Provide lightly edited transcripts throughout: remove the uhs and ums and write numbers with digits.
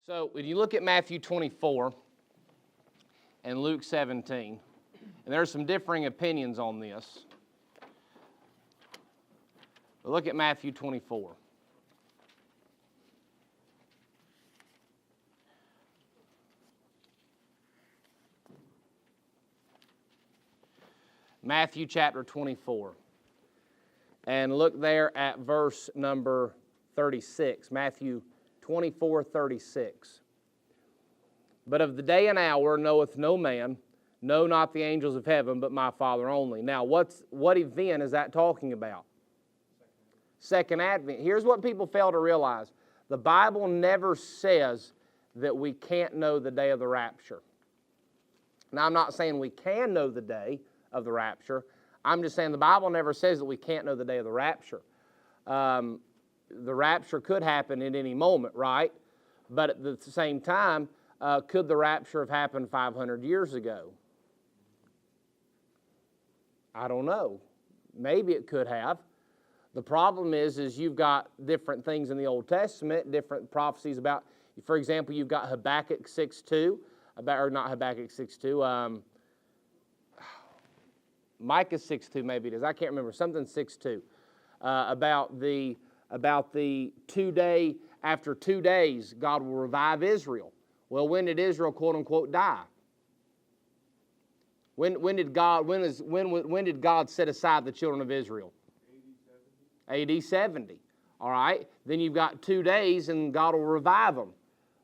So when you look at Matthew 24 and Luke 17, and there are some differing opinions on this, but look at Matthew 24. Matthew chapter 24. And look there at verse number 36. Matthew 24:36. But of the day and hour knoweth no man, no, not the angels of heaven, but my Father only. Now, what event is that talking about? Second Advent. Here's what people fail to realize. The Bible never says that we can't know the day of the rapture. Now, I'm not saying we can know the day of the rapture. I'm just saying the Bible never says that we can't know the day of the rapture. The rapture could happen at any moment, right? But at the same time, could the rapture have happened 500 years ago? I don't know. Maybe it could have. The problem is you've got different things in the Old Testament, different prophecies about, for example, you've got Habakkuk 6:2, or not Habakkuk 6:2, Micah 6:2 maybe it is. I can't remember. Something 6:2 about the 2 day, after 2 days, God will revive Israel. Well, when did Israel, quote unquote, die? When did God set aside the children of Israel? AD 70. All right. Then you've got 2 days, and God will revive them.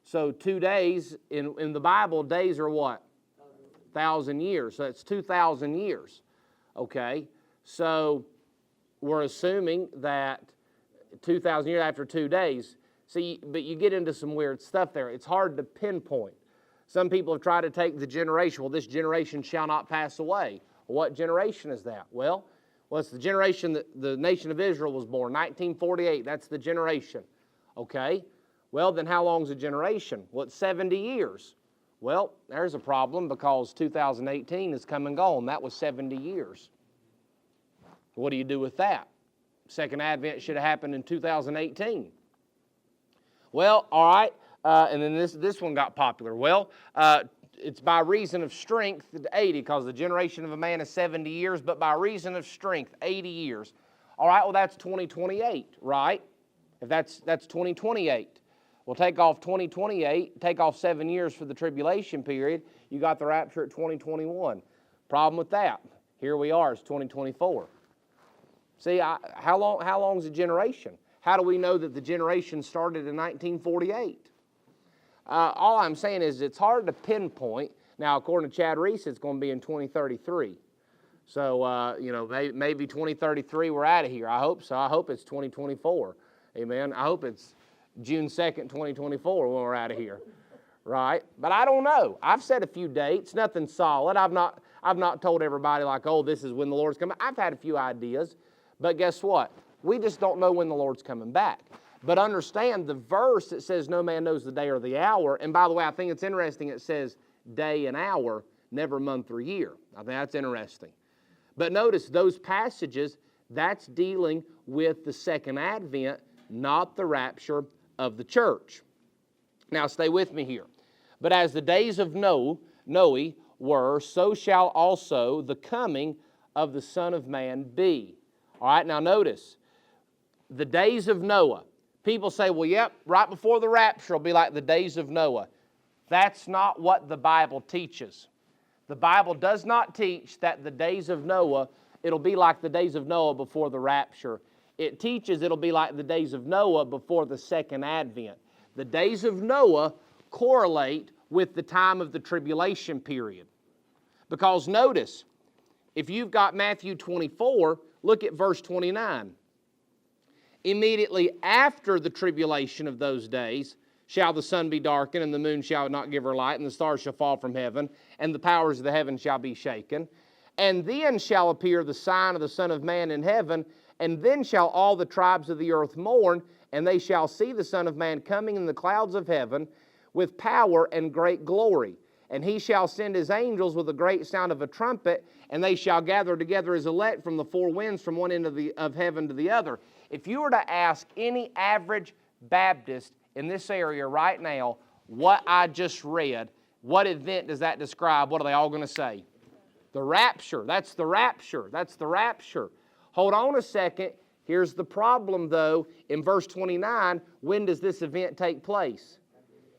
So 2 days in the Bible, days are what? 1,000 years. So it's 2,000 years. Okay, so we're assuming that 2,000 years after 2 days. See, but you get into some weird stuff there. It's hard to pinpoint. Some people have tried to take the generation. Well, this generation shall not pass away. What generation is that? Well, it's the generation that the nation of Israel was born, 1948. That's the generation. Okay, well, then how long is a generation? Well, it's 70 years. Well, there's a problem because 2018 is come and gone. That was 70 years. What do you do with that? Second Advent should have happened in 2018. Well, all right, and then this one got popular. Well, it's by reason of strength, 80, because the generation of a man is 70 years, but by reason of strength, 80 years. All right, well, that's 2028, right? If that's 2028. We'll take off 2028, take off 7 years for the tribulation period. You got the rapture at 2021. Problem with that, here we are, it's 2024. See, how long is a generation? How do we know that the generation started in 1948? All I'm saying is it's hard to pinpoint. Now, according to Chad Reese, it's going to be in 2033. So, maybe 2033 we're out of here. I hope so. I hope it's 2024. Amen. I hope it's June 2nd, 2024 when we're out of here, right? But I don't know. I've said a few dates, nothing solid. I've not told everybody like, oh, this is when the Lord's coming. I've had a few ideas, but guess what? We just don't know when the Lord's coming back. But understand the verse that says no man knows the day or the hour, and by the way, I think it's interesting it says day and hour, never month or year. I think that's interesting. But notice those passages, that's dealing with the second advent, not the rapture of the church. Now stay with me here. But as the days of Noe were, so shall also the coming of the Son of Man be. All right, now notice, the days of Noah. People say, well, yep, right before the rapture will be like the days of Noah. That's not what the Bible teaches. The Bible does not teach that the days of Noah, it'll be like the days of Noah before the rapture. It teaches it'll be like the days of Noah before the second advent. The days of Noah correlate with the time of the tribulation period. Because notice, if you've got Matthew 24, look at verse 29. Immediately after the tribulation of those days shall the sun be darkened, and the moon shall not give her light, and the stars shall fall from heaven, and the powers of the heaven shall be shaken. And then shall appear the sign of the Son of Man in heaven, and then shall all the tribes of the earth mourn, and they shall see the Son of Man coming in the clouds of heaven with power and great glory. And he shall send his angels with a great sound of a trumpet, and they shall gather together his elect from the four winds from one end of heaven to the other. If you were to ask any average Baptist in this area right now, what I just read, what event does that describe? What are they all going to say? The rapture. That's the rapture. That's the rapture. Hold on a second. Here's the problem, though. In verse 29, when does this event take place?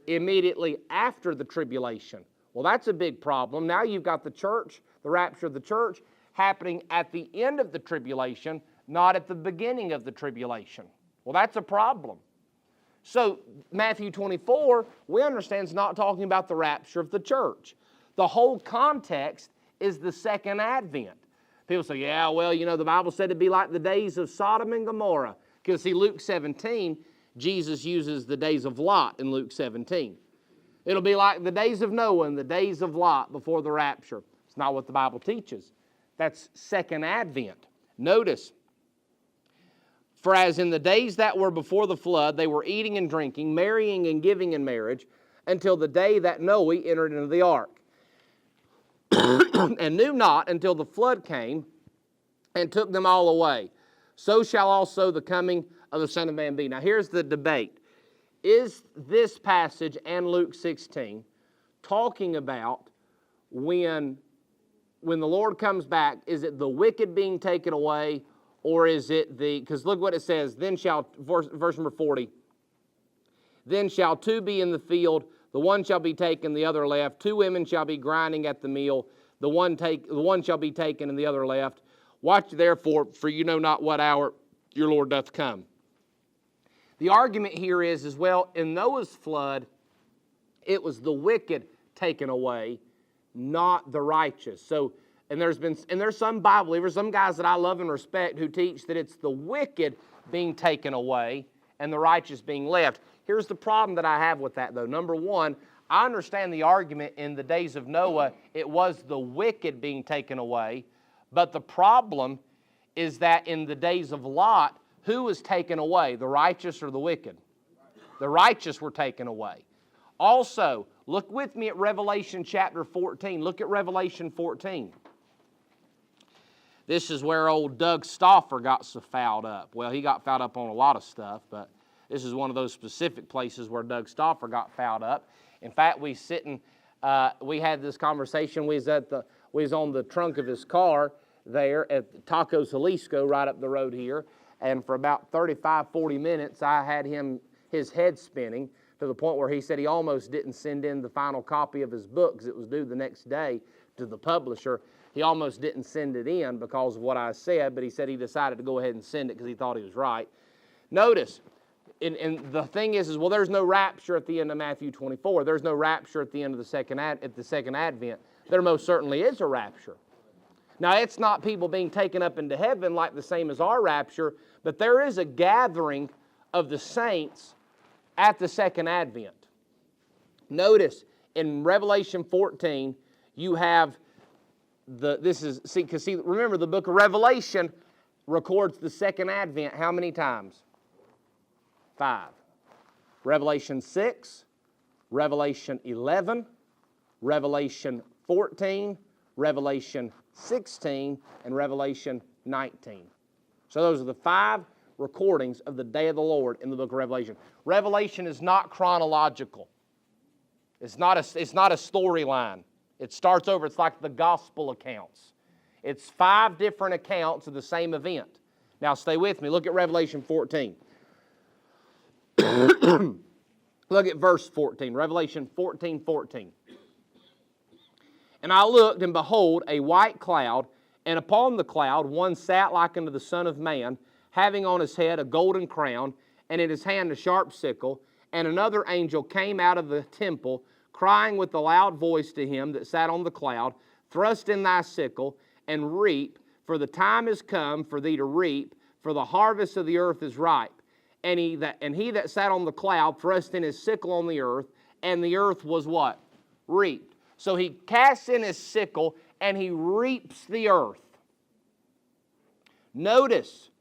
Immediately after the tribulation. Well, that's a big problem. Now you've got the church, the rapture of the church, happening at the end of the tribulation, not at the beginning of the tribulation. Well, that's a problem. So Matthew 24, we understand, is not talking about the rapture of the church. The whole context is the second advent. People say, yeah, well, you know, the Bible said it'd be like the days of Sodom and Gomorrah. Because see, Luke 17, Jesus uses the days of Lot in Luke 17. It'll be like the days of Noah and the days of Lot before the rapture. It's not what the Bible teaches. That's second advent. Notice, for as in the days that were before the flood, they were eating and drinking, marrying and giving in marriage, until the day that Noah entered into the ark, and knew not until the flood came and took them all away. So shall also the coming of the Son of Man be. Now here's the debate. Is this passage and Luke 16 talking about when the Lord comes back, is it the wicked being taken away, or is it because look what it says, then shall, verse number 40, then shall two be in the field, the one shall be taken, the other left. Two women shall be grinding at the mill, the one shall be taken, and the other left. Watch therefore, for you know not what hour your Lord doth come. The argument here is well, in Noah's flood, it was the wicked taken away, not the righteous. So, and there's some Bible believers, some guys that I love and respect, who teach that it's the wicked being taken away and the righteous being left. Here's the problem that I have with that, though. Number one, I understand the argument in the days of Noah, it was the wicked being taken away. But the problem is that in the days of Lot, who was taken away, the righteous or the wicked? The righteous were taken away. Also, look with me at Revelation chapter 14. Look at Revelation 14. This is where old Doug Stauffer got so fouled up. Well, he got fouled up on a lot of stuff, but this is one of those specific places where Doug Stauffer got fouled up. In fact, we had this conversation. We was on the trunk of his car there at Taco Jalisco right up the road here. And for about 35, 40 minutes, I had his head spinning to the point where he said he almost didn't send in the final copy of his book because it was due the next day to the publisher. He almost didn't send it in because of what I said, but he said he decided to go ahead and send it because he thought he was right. Notice, and the thing is, well, there's no rapture at the end of Matthew 24. There's no rapture at the end of the second advent. There most certainly is a rapture. Now, it's not people being taken up into heaven like the same as our rapture, but there is a gathering of the saints at the second advent. Notice, in Revelation 14, you have remember the book of Revelation records the second advent how many times? 5. Revelation 6, Revelation 11, Revelation 14, Revelation 16, and Revelation 19. So those are the 5 recordings of the day of the Lord in the book of Revelation. Revelation is not chronological. It's not a storyline. It starts over. It's like the gospel accounts. It's 5 different accounts of the same event. Now stay with me. Look at Revelation 14. Look at verse 14. Revelation 14:14. And I looked, and behold, a white cloud, and upon the cloud one sat like unto the Son of Man, having on his head a golden crown, and in his hand a sharp sickle. And another angel came out of the temple, crying with a loud voice to him that sat on the cloud, Thrust in thy sickle, and reap, for the time is come for thee to reap, for the harvest of the earth is ripe. And he that sat on the cloud thrust in his sickle on the earth, and the earth was what? Reaped. So he casts in his sickle, and he reaps the earth. Notice,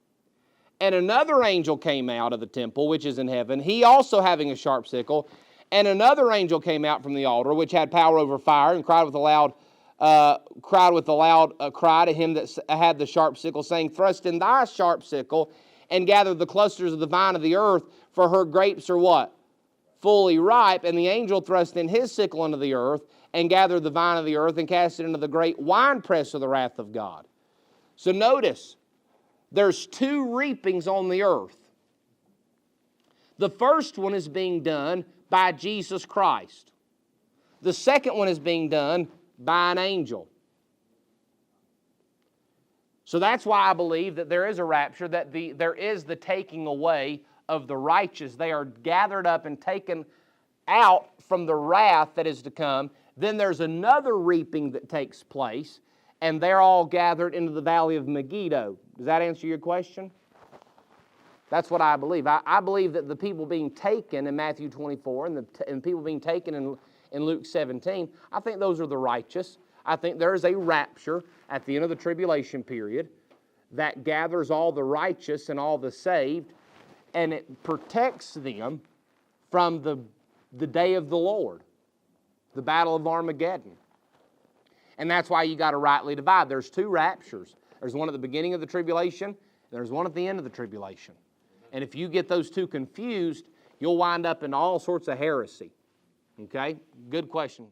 and another angel came out of the temple, which is in heaven, he also having a sharp sickle. And another angel came out from the altar, which had power over fire, and cried with a loud cry to him that had the sharp sickle, saying, Thrust in thy sharp sickle, and gather the clusters of the vine of the earth, for her grapes are what? fully ripe, and the angel thrust in his sickle into the earth, and gathered the vine of the earth, and cast it into the great winepress of the wrath of God. So notice, there's two reapings on the earth. The first one is being done by Jesus Christ. The second one is being done by an angel. So that's why I believe that there is a rapture, that there is the taking away of the righteous. They are gathered up and taken out from the wrath that is to come. Then there's another reaping that takes place, and they're all gathered into the valley of Megiddo. Does that answer your question? That's what I believe. I believe that the people being taken in Matthew 24 and people being taken in Luke 17, I think those are the righteous. I think there is a rapture at the end of the tribulation period that gathers all the righteous and all the saved, and it protects them from the day of the Lord, the battle of Armageddon. And that's why you got to rightly divide. There's two raptures. There's one at the beginning of the tribulation, and there's one at the end of the tribulation. And if you get those two confused, you'll wind up in all sorts of heresy. Okay? Good question.